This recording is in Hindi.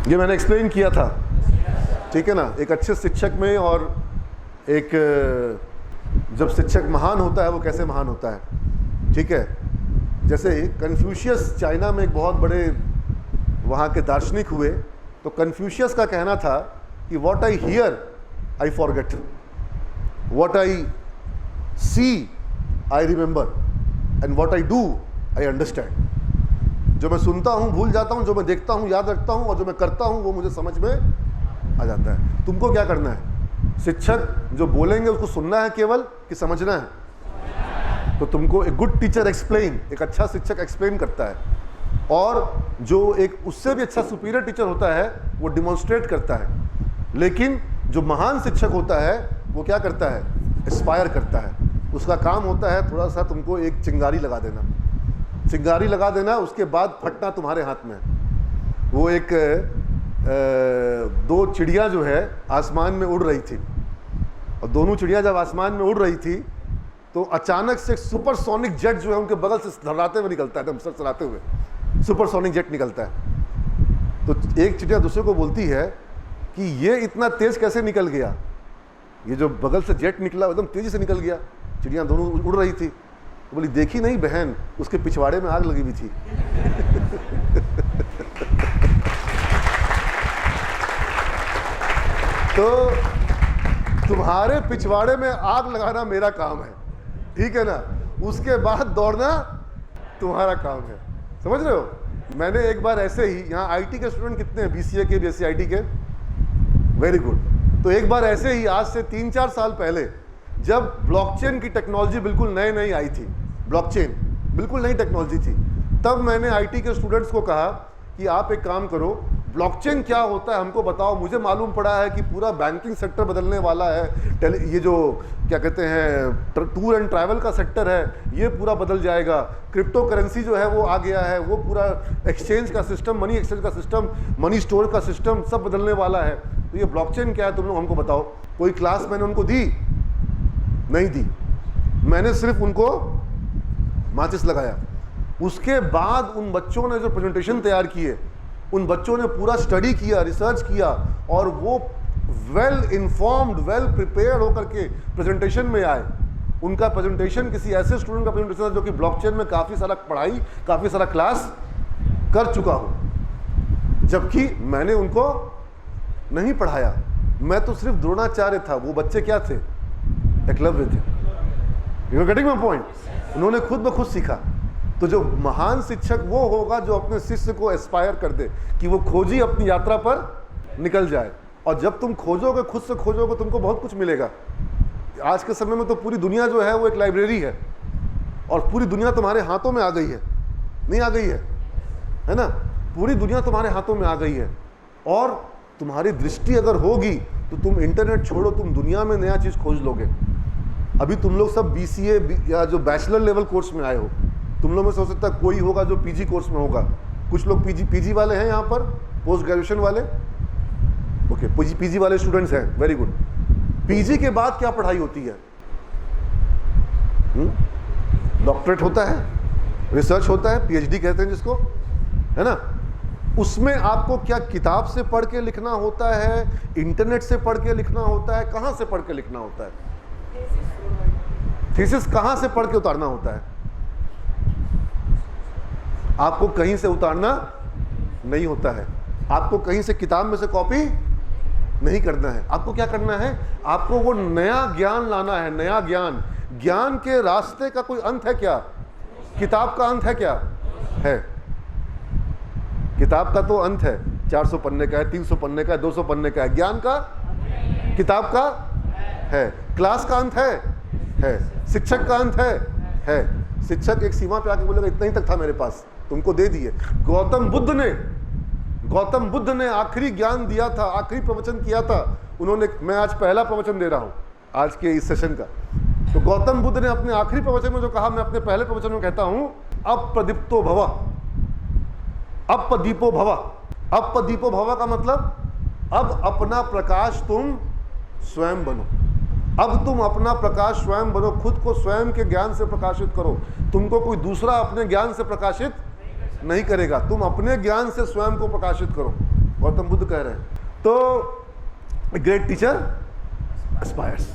ये मैंने एक्सप्लेन किया था, ठीक है ना, एक अच्छे शिक्षक में और एक जब शिक्षक महान होता है वो कैसे महान होता है। ठीक है, जैसे कन्फ्यूशियस चाइना में एक बहुत बड़े वहाँ के दार्शनिक हुए, तो कन्फ्यूशियस का कहना था कि what I hear I forget, what I see I remember and what I do I understand. जो मैं सुनता हूँ भूल जाता हूँ, जो मैं देखता हूँ याद रखता हूँ, और जो मैं करता हूँ वो मुझे समझ में आ जाता है। तुमको क्या करना है? शिक्षक जो बोलेंगे उसको सुनना है केवल कि समझना है? तो तुमको एक गुड टीचर एक्सप्लेन, एक अच्छा शिक्षक एक्सप्लेन करता है, और जो एक उससे भी अच्छा सुपीरियर टीचर होता है वो डिमॉन्स्ट्रेट करता है। लेकिन जो महान शिक्षक होता है वो क्या करता है? एस्पायर करता है। उसका काम होता है थोड़ा सा तुमको एक चिंगारी लगा देना, चिंगारी लगा देना, उसके बाद फटना तुम्हारे हाथ में। वो एक दो चिड़िया जो है आसमान में उड़ रही थी, और दोनों चिड़िया जब आसमान में उड़ रही थी तो अचानक से सुपरसोनिक जेट जो है उनके बगल से धड़ाते हुए निकलता है, एकदम सरसराते हुए सुपरसोनिक जेट निकलता है। तो एक चिड़िया दूसरे को बोलती है कि ये इतना तेज कैसे निकल गया, ये जो बगल से जेट निकला एकदम तेजी से निकल गया। चिड़िया दोनों उड़ रही थी, तो बोली देखी नहीं बहन, उसके पिछवाड़े में आग लगी हुई थी। तो तुम्हारे पिछवाड़े में आग लगाना मेरा काम है, ठीक है ना, उसके बाद दौड़ना तुम्हारा काम है। समझ रहे हो? मैंने एक बार ऐसे ही, यहाँ आईटी के स्टूडेंट कितने हैं? बीसीए के, बीएससी आईटी के, वेरी गुड। तो एक बार ऐसे ही आज से 3-4 साल पहले जब ब्लॉकचेन की टेक्नोलॉजी बिल्कुल नई नई आई थी, ब्लॉकचेन बिल्कुल नई टेक्नोलॉजी थी, तब मैंने आईटी के स्टूडेंट्स को कहा कि आप एक काम करो, ब्लॉकचेन क्या होता है हमको बताओ। मुझे मालूम पड़ा है कि पूरा बैंकिंग सेक्टर बदलने वाला है, ये जो क्या कहते हैं टूर एंड ट्रैवल का सेक्टर है ये पूरा बदल जाएगा, क्रिप्टो करेंसी जो है वो आ गया है, वो पूरा एक्सचेंज का सिस्टम, मनी एक्सचेंज का सिस्टम, मनी स्टोर का सिस्टम सब बदलने वाला है। तो ये ब्लॉकचेन क्या है तुम लोग हमको बताओ। कोई क्लास मैंने उनको दी नहीं दी, मैंने सिर्फ उनको माचिस लगाया। उसके बाद उन बच्चों ने जो प्रेजेंटेशन तैयार किए, उन बच्चों ने पूरा स्टडी किया, रिसर्च किया, और वो वेल इन्फॉर्म्ड, वेल प्रिपेयर्ड होकर के प्रेजेंटेशन में आए। उनका प्रेजेंटेशन किसी ऐसे स्टूडेंट का प्रेजेंटेशन था जो कि ब्लॉकचेन में काफ़ी सारा पढ़ाई, काफ़ी सारा क्लास कर चुका हो, जबकि मैंने उनको नहीं पढ़ाया। मैं तो सिर्फ द्रोणाचार्य था, वो बच्चे क्या थे? एकलव्य थे। You are getting my point? उन्होंने खुद ब खुद सीखा। तो जो महान शिक्षक वो होगा जो अपने शिष्य को एस्पायर कर दे कि वो खोजी अपनी यात्रा पर निकल जाए। और जब तुम खोजोगे, खुद से खोजोगे, तुमको बहुत कुछ मिलेगा। आज के समय में तो पूरी दुनिया जो है वो एक लाइब्रेरी है, और पूरी दुनिया तुम्हारे हाथों में आ गई है, नहीं आ गई है ना? पूरी दुनिया तुम्हारे हाथों में आ गई है, और तुम्हारी दृष्टि अगर होगी तो तुम इंटरनेट छोड़ो, तुम दुनिया में नया चीज़ खोज लोगे। अभी तुम लोग सब बीसीए या जो बैचलर लेवल कोर्स में आए हो, तुम लोग में से हो सकता है कोई होगा जो पीजी कोर्स में होगा, कुछ लोग पीजी वाले हैं यहाँ पर, पोस्ट ग्रेजुएशन वाले, ओके, पीजी वाले स्टूडेंट्स हैं, वेरी गुड। पीजी के बाद क्या पढ़ाई होती है? डॉक्टरेट होता है, रिसर्च होता है, पीएचडी कहते हैं जिसको, है ना? उसमें आपको क्या किताब से पढ़ के लिखना होता है, इंटरनेट से पढ़ के लिखना होता है, कहाँ से पढ़ के लिखना होता है? थीसिस कहाँ से पढ़ के उतारना होता है? आपको कहीं से उतारना नहीं होता है, आपको कहीं से किताब में से कॉपी नहीं करना है। आपको क्या करना है? आपको वो नया ज्ञान लाना है, नया ज्ञान। ज्ञान के रास्ते का कोई अंत है क्या? किताब का अंत है क्या? है। किताब का तो अंत है, 400 पन्ने का है, 300 पन्ने का है, 200 पन्ने का है। ज्ञान का, किताब का है। क्लास का अंत है। शिक्षक का अंत है। शिक्षक एक सीमा पे आके बोलेगा इतना ही तक था मेरे पास, तुमको दे दिए। गौतम बुद्ध ने आखिरी ज्ञान दिया था, आखिरी प्रवचन किया था उन्होंने। मैं आज पहला प्रवचन दे रहा हूं आज के इस सेशन का। तो गौतम बुद्ध ने अपने आखिरी प्रवचन में जो कहा, मैं अपने पहले प्रवचन में कहता हूं, अपदीप्तो भव, अपदीपो भव। अपदीपो भव का मतलब अब अपना प्रकाश तुम स्वयं बनो। अब तुम अपना प्रकाश स्वयं बनो, खुद को स्वयं के ज्ञान से प्रकाशित करो। तुमको कोई दूसरा अपने ज्ञान से प्रकाशित नहीं करेगा, तुम अपने ज्ञान से स्वयं को प्रकाशित करो। गौतम बुद्ध कह रहे हैं। तो ग्रेट टीचर एस्पायर्स।